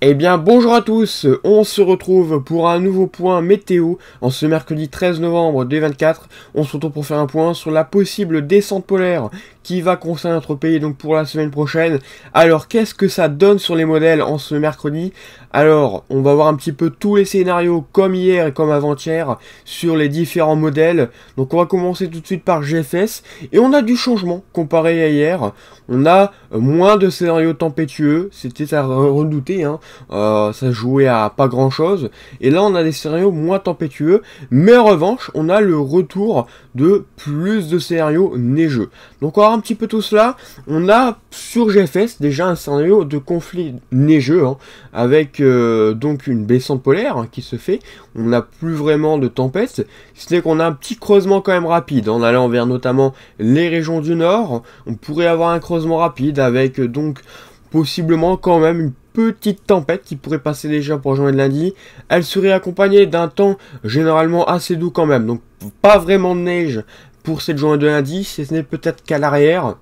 Eh bien bonjour à tous, on se retrouve pour un nouveau point météo en ce mercredi 13 novembre 2024. On se retrouve pour faire un point sur la possible descente polaire qui va concerner notre pays donc pour la semaine prochaine. Alors qu'est-ce que ça donne sur les modèles en ce mercredi? Alors on va voir un petit peu tous les scénarios comme hier et comme avant-hier sur les différents modèles. Donc on va commencer tout de suite par GFS et on a du changement comparé à hier. On a moins de scénarios tempétueux, c'était à redouter, hein. Ça jouait à pas grand chose, et là on a des scénarios moins tempétueux, mais en revanche on a le retour de plus de scénarios neigeux. Donc on va voir un petit peu tout cela. On a sur GFS déjà un scénario de conflit neigeux, hein, avec donc une descente polaire hein, qui se fait. On n'a plus vraiment de tempête, ce n'est qu'on a un petit creusement quand même rapide en allant vers notamment les régions du nord. On pourrait avoir un creusement rapide avec donc possiblement quand même une petite tempête qui pourrait passer déjà pour journée de lundi. Elle serait accompagnée d'un temps généralement assez doux quand même, donc pas vraiment de neige pour cette journée de lundi, si ce n'est peut-être qu'à l'arrière.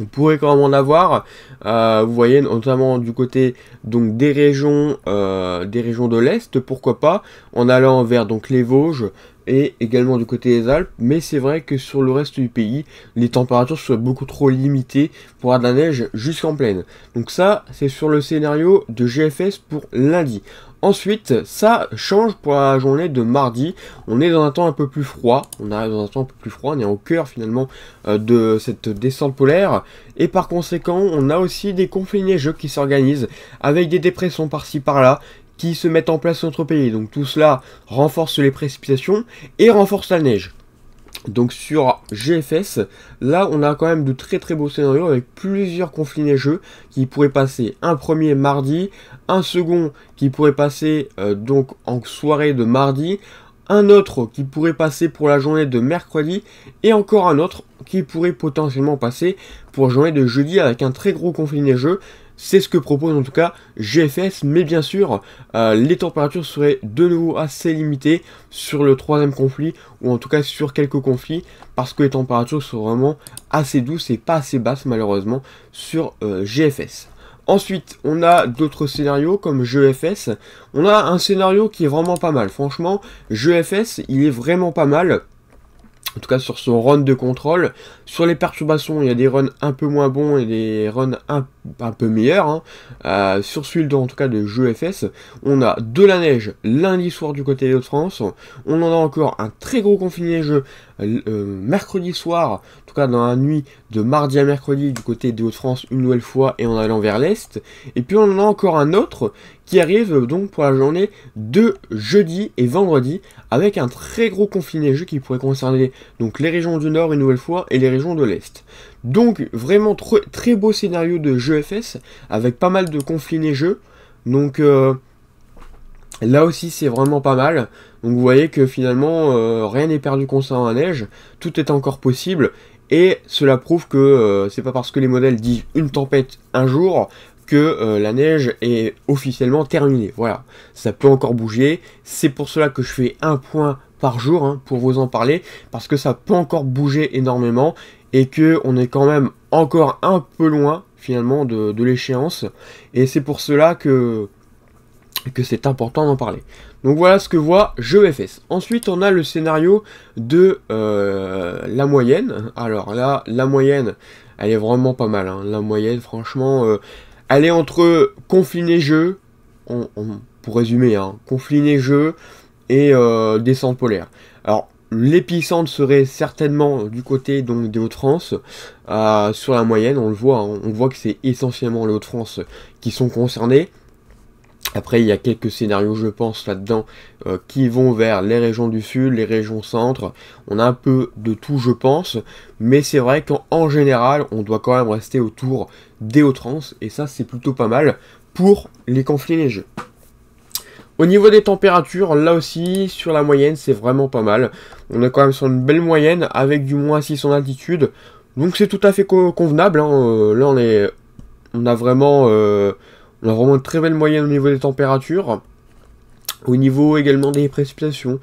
On pourrait quand même en avoir, vous voyez, notamment du côté donc des régions de l'Est, pourquoi pas, en allant vers donc les Vosges et également du côté des Alpes, mais c'est vrai que sur le reste du pays, les températures seraient beaucoup trop limitées pour avoir de la neige jusqu'en plaine. Donc ça, c'est sur le scénario de GFS pour lundi. Ensuite, ça change pour la journée de mardi. On est dans un temps un peu plus froid. On arrive dans un temps un peu plus froid. On est au cœur finalement de cette descente polaire. Et par conséquent, on a aussi des conflits neigeux qui s'organisent avec des dépressions par-ci par-là qui se mettent en place sur notre pays. Donc tout cela renforce les précipitations et renforce la neige. Donc sur GFS, là on a quand même de très beaux scénarios avec plusieurs conflits neigeux qui pourraient passer un premier mardi, un second qui pourrait passer donc en soirée de mardi, un autre qui pourrait passer pour la journée de mercredi et encore un autre qui pourrait potentiellement passer pour la journée de jeudi avec un très gros conflit neigeux. C'est ce que propose en tout cas GFS, mais bien sûr, les températures seraient de nouveau assez limitées sur le troisième conflit, ou en tout cas sur quelques conflits, parce que les températures sont vraiment assez douces et pas assez basses malheureusement sur GFS. Ensuite, on a d'autres scénarios comme GFS. On a un scénario qui est vraiment pas mal. Franchement, GFS, il est vraiment pas mal. En tout cas sur son run de contrôle. Sur les perturbations, il y a des runs un peu moins bons et des runs un peu meilleurs. Hein. Sur celui en tout cas de GFS, on a de la neige lundi soir du côté des Hauts-de-France. On en a encore un très gros conflit neigeux mercredi soir, en tout cas dans la nuit de mardi à mercredi du côté des Hauts-de-France une nouvelle fois et en allant vers l'Est. Et puis on en a encore un autre qui arrive donc pour la journée de jeudi et vendredi avec un très gros conflit neigeux qui pourrait concerner donc les régions du nord une nouvelle fois et les régions de l'Est. Donc vraiment très beau scénario de GFS avec pas mal de conflits neigeux. Donc là aussi c'est vraiment pas mal. Donc vous voyez que finalement rien n'est perdu concernant la neige, tout est encore possible. Et cela prouve que c'est pas parce que les modèles disent une tempête un jour que la neige est officiellement terminée. Voilà, ça peut encore bouger. C'est pour cela que je fais un point par jour hein, pour vous en parler, parce que ça peut encore bouger énormément et que on est quand même encore un peu loin finalement de l'échéance. Et c'est pour cela que c'est important d'en parler. Donc voilà ce que voit GFS. Ensuite on a le scénario de la moyenne. Alors là, la moyenne, elle est vraiment pas mal. Hein. La moyenne, franchement, elle est entre conflit neigeux, pour résumer, hein, conflit neigeux et descente polaire. Alors l'épicentre serait certainement du côté donc des Hauts-de-France sur la moyenne. On le voit, hein, on voit que c'est essentiellement les Hauts-de-France qui sont concernés. Après, il y a quelques scénarios, je pense, là-dedans, qui vont vers les régions du sud, les régions centre. On a un peu de tout, je pense. Mais c'est vrai qu'en général, on doit quand même rester autour des Hauts-de-France. Et ça, c'est plutôt pas mal pour les conflits neigeux. Au niveau des températures, là aussi, sur la moyenne, c'est vraiment pas mal. On est quand même sur une belle moyenne, avec du moins 6 en altitude. Donc c'est tout à fait convenable. Hein. Là, on a vraiment une très belle moyenne au niveau des températures. Au niveau également des précipitations,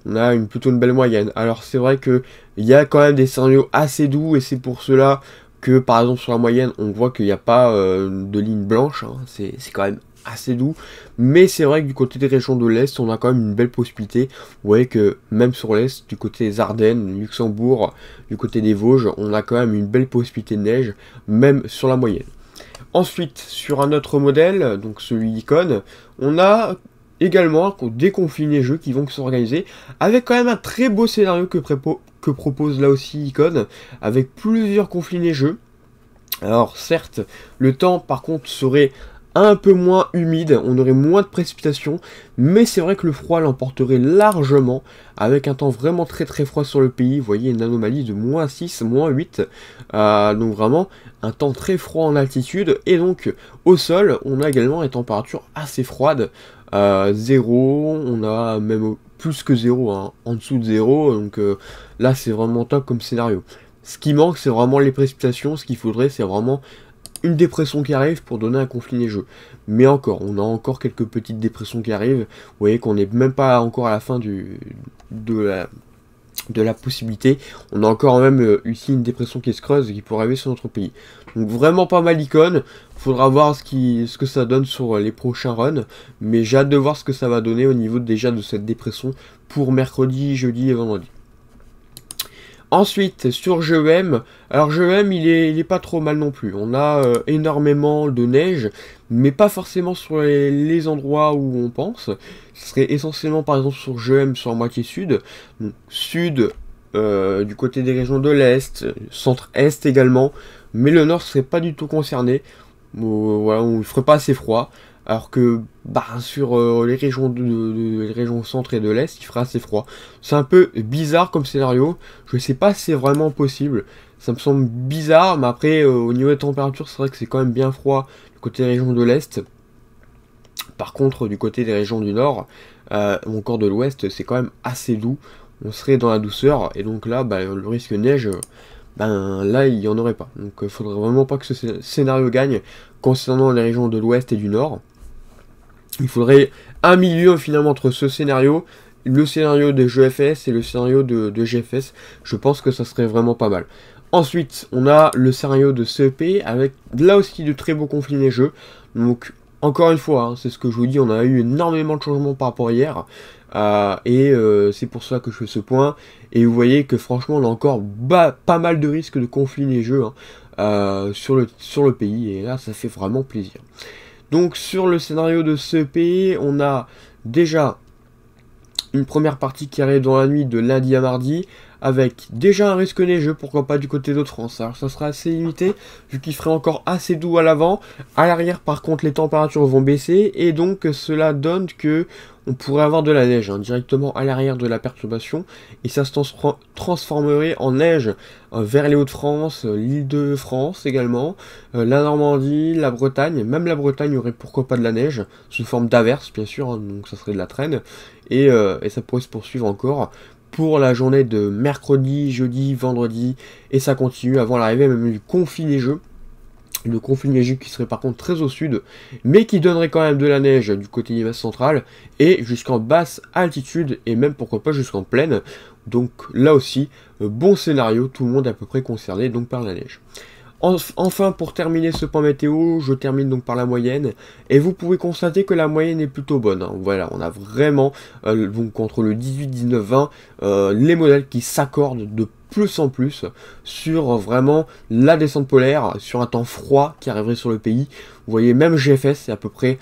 on a plutôt une belle moyenne. Alors c'est vrai qu'il y a quand même des scénarios assez doux et c'est pour cela que par exemple sur la moyenne on voit qu'il n'y a pas de ligne blanche. Hein. C'est quand même assez doux, mais c'est vrai que du côté des régions de l'Est, on a quand même une belle possibilité. Vous voyez que même sur l'Est, du côté des Ardennes, Luxembourg, du côté des Vosges, on a quand même une belle possibilité de neige, même sur la moyenne. Ensuite, sur un autre modèle, donc celui d'Icon, on a également des conflits neigeux qui vont s'organiser, avec quand même un très beau scénario que propose là aussi Icon, avec plusieurs conflits neigeux. Alors certes, le temps par contre serait un peu moins humide, on aurait moins de précipitations, mais c'est vrai que le froid l'emporterait largement, avec un temps vraiment très très froid sur le pays. Vous voyez une anomalie de -6, -8, donc vraiment un temps très froid en altitude, et donc au sol, on a également des températures assez froides, 0, on a même plus que 0, hein, en dessous de 0, donc là c'est vraiment top comme scénario. Ce qui manque, c'est vraiment les précipitations. Ce qu'il faudrait, c'est vraiment une dépression qui arrive pour donner un conflit neigeux. Mais encore, on a encore quelques petites dépressions qui arrivent. Vous voyez qu'on n'est même pas encore à la fin de la possibilité. On a encore même ici une dépression qui se creuse et qui pourrait arriver sur notre pays. Donc vraiment pas mal Icon. Faudra voir ce que ça donne sur les prochains runs. Mais j'ai hâte de voir ce que ça va donner au niveau déjà de cette dépression pour mercredi, jeudi et vendredi. Ensuite, sur GEM, alors GEM, il est pas trop mal non plus. On a énormément de neige, mais pas forcément sur les endroits où on pense. Ce serait essentiellement, par exemple, sur GEM, sur la moitié sud. Donc, sud, du côté des régions de l'Est, centre-Est également. Mais le nord serait pas du tout concerné. Voilà, on ne ferait pas assez froid. Alors que sur les régions centre et de l'Est, il fera assez froid. C'est un peu bizarre comme scénario. Je sais pas si c'est vraiment possible. Ça me semble bizarre, mais après, au niveau des températures, c'est vrai que c'est quand même bien froid du côté des régions de l'Est. Par contre, du côté des régions du Nord, ou encore de l'Ouest, c'est quand même assez doux. On serait dans la douceur, et donc là, le risque neige, là, il n'y en aurait pas. Donc, il faudrait vraiment pas que ce scénario gagne concernant les régions de l'Ouest et du Nord. Il faudrait un milieu finalement entre ce scénario, le scénario de GFS et le scénario de GFS. Je pense que ça serait vraiment pas mal. Ensuite, on a le scénario de CEP avec là aussi de très beaux conflits neigeux. Donc, encore une fois, hein, c'est ce que je vous dis, on a eu énormément de changements par rapport à hier. C'est pour ça que je fais ce point. Et vous voyez que franchement, on a encore pas mal de risques de conflits neigeux sur le pays. Et là, ça fait vraiment plaisir. Donc sur le scénario de CEP, on a déjà une première partie qui arrive dans la nuit de lundi à mardi, avec déjà un risque neigeux, pourquoi pas du côté de France. Alors ça sera assez limité, vu qu'il ferait encore assez doux à l'avant. À l'arrière, par contre, les températures vont baisser, et donc cela donne que on pourrait avoir de la neige directement à l'arrière de la perturbation, et ça se transformerait en neige vers les Hauts-de-France, l'Île-de-France également, la Normandie, la Bretagne. Même la Bretagne aurait pourquoi pas de la neige, sous forme d'averse bien sûr, donc ça serait de la traîne, et ça pourrait se poursuivre encore pour la journée de mercredi, jeudi, vendredi, et ça continue avant l'arrivée même du conflit neigeux. Le conflit neigeux qui serait par contre très au sud, mais qui donnerait quand même de la neige du côté du central, et jusqu'en basse altitude, et même pourquoi pas jusqu'en plaine. Donc là aussi, bon scénario, tout le monde est à peu près concerné donc par la neige. Enfin, pour terminer ce point météo, je termine donc par la moyenne, et vous pouvez constater que la moyenne est plutôt bonne. Voilà, on a vraiment, donc entre le 18, 19, 20, les modèles qui s'accordent de plus en plus sur vraiment la descente polaire, sur un temps froid qui arriverait sur le pays. Vous voyez, même GFS, c'est à peu près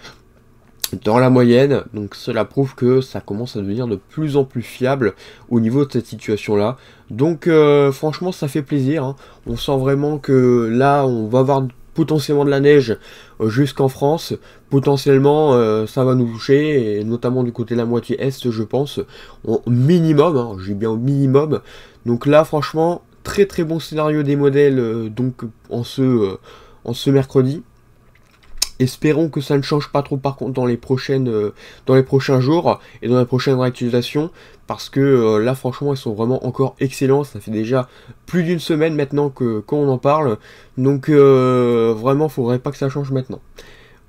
dans la moyenne, donc cela prouve que ça commence à devenir de plus en plus fiable au niveau de cette situation là. Donc franchement ça fait plaisir, hein. On sent vraiment que là on va avoir potentiellement de la neige jusqu'en France, potentiellement ça va nous toucher, et notamment du côté de la moitié est je pense, au minimum, hein, j'ai bien au minimum. Donc là franchement très très bon scénario des modèles donc en ce mercredi. Espérons que ça ne change pas trop par contre dans les prochains jours et dans les prochaines réactualisations, parce que là franchement ils sont vraiment encore excellents. Ça fait déjà plus d'une semaine maintenant qu'on en parle, donc vraiment faudrait pas que ça change maintenant.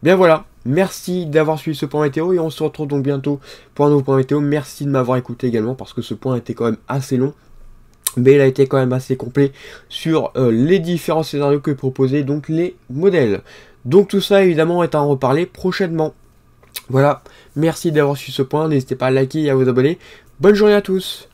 Bien voilà, merci d'avoir suivi ce point météo, et on se retrouve donc bientôt pour un nouveau point météo. Merci de m'avoir écouté également, parce que ce point était quand même assez long, mais il a été quand même assez complet sur les différents scénarios que proposaient donc les modèles. Donc tout ça évidemment est à en reparler prochainement. Voilà, merci d'avoir suivi ce point, n'hésitez pas à liker et à vous abonner. Bonne journée à tous!